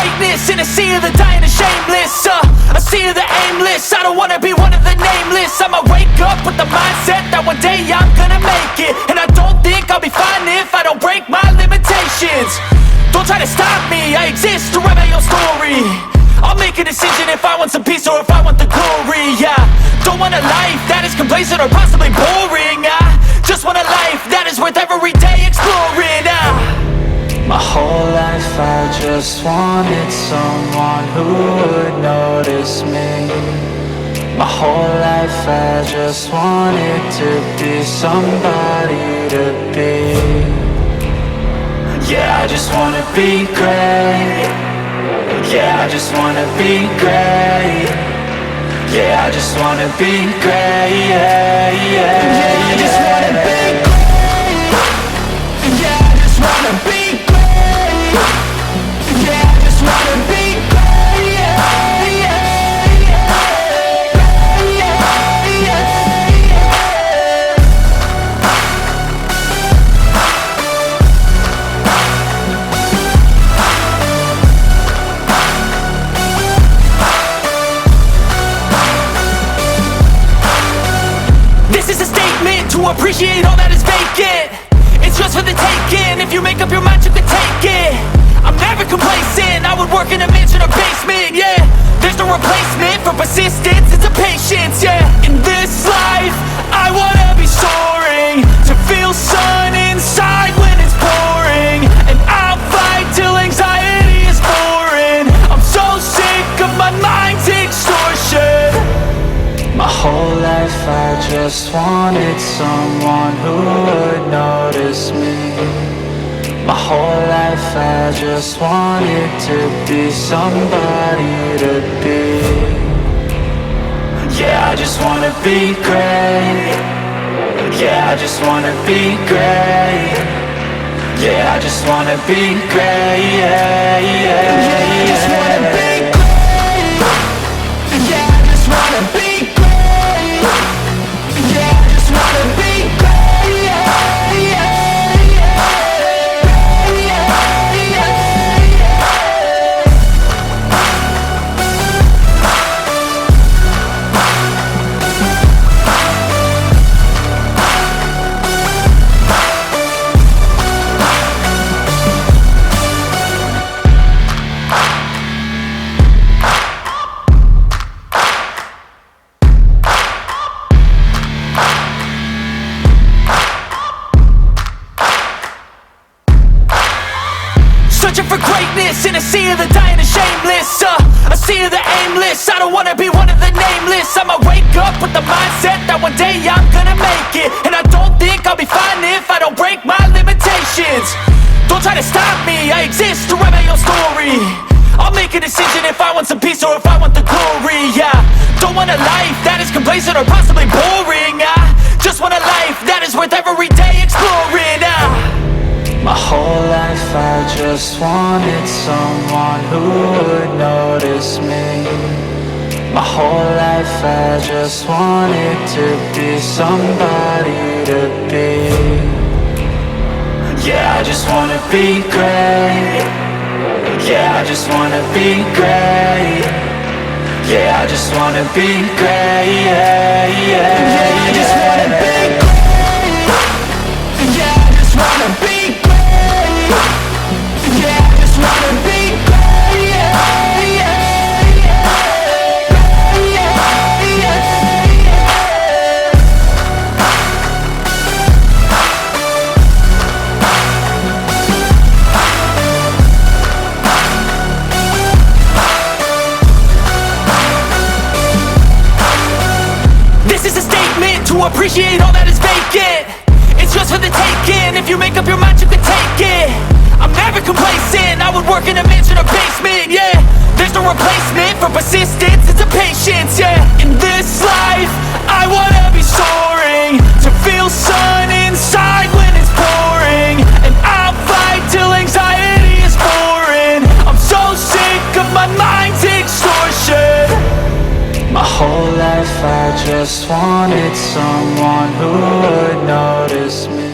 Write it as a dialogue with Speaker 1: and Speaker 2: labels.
Speaker 1: greatness in a sea of the dying and shameless, a sea of the aimless. I don't wanna be one of the nameless. I'ma wake up with the mindset that one day I'm gonna make it. And I don't think I'll be fine if I don't break my limitations. Don't try to stop me, I exist to write my own story. I'll make a decision if I want some peace or if I want the glory, yeah. Don't want a life that is complacent or possibly boring, I just want a life that is worth every day exploring,
Speaker 2: My whole life I just wanted someone who would notice me. My whole life I just wanted to be somebody to be. Yeah, I just wanna be great. Yeah, I just wanna be great. Yeah, I just wanna be great. Yeah, yeah, yeah, I just wanna be great. Yeah, I just wanna be great. Yeah, I just wanna be great. Yeah, yeah, yeah, yeah, yeah.
Speaker 1: This is a statement to appreciate all that is vacant. It's just for the taking. If you make up your mind, you can take it. I'm never complacent. I would work in a mansion or basement, yeah. There's no replacement for persistence, it's a patience, yeah. In this life, I wanna be soaring, to feel sun inside when it's pouring. And I'll fight till anxiety is foreign. I'm so sick of my mind's extortion.
Speaker 2: My whole life I just wanted someone who would notice me. My whole life I just wanted to be somebody to be. Yeah, I just wanna be great. Yeah, I just wanna be great. Yeah, I just wanna be great. Yeah, yeah, yeah, I just wanna be great. Yeah, I just wanna be great. Yeah, I just wanna be great. Yeah, yeah.
Speaker 1: Searching for greatness in a sea of the dying and shameless, a sea of the aimless. I don't wanna be one of the nameless. I'ma wake up with the mindset that one day I'm gonna make it. And I don't think I'll be fine if I don't break my limitations. Don't try to stop me, I exist to write my own story. I'll make a decision if I want some peace or if I want the glory, yeah. Don't want a life that is complacent or possibly boring, I just want a life that is worth every day exploring,
Speaker 2: My whole life I just wanted someone who would notice me. My whole life I just wanted to be somebody to be. Yeah, I just wanna be great. Yeah, I just wanna be great. Yeah, I just wanna be great. Yeah, yeah, yeah, I just wanna be great. Yeah, I just wanna be great. Yeah, I just wanna be great. Yeah, yeah, yeah, yeah, yeah.
Speaker 1: This is a statement to appreciate all that is vacant. It's just for the taking. If you make up your mind, you can take it. I'm never complacent. I would work in a mansion or basement, yeah. There's no replacement for persistence, it's a patience, yeah. In this life, I wanna be soaring, to feel sun inside when it's pouring. And I'll fight till anxiety is foreign. I'm so sick of my mind's extortion.
Speaker 2: My whole life I just wanted someone who would notice me.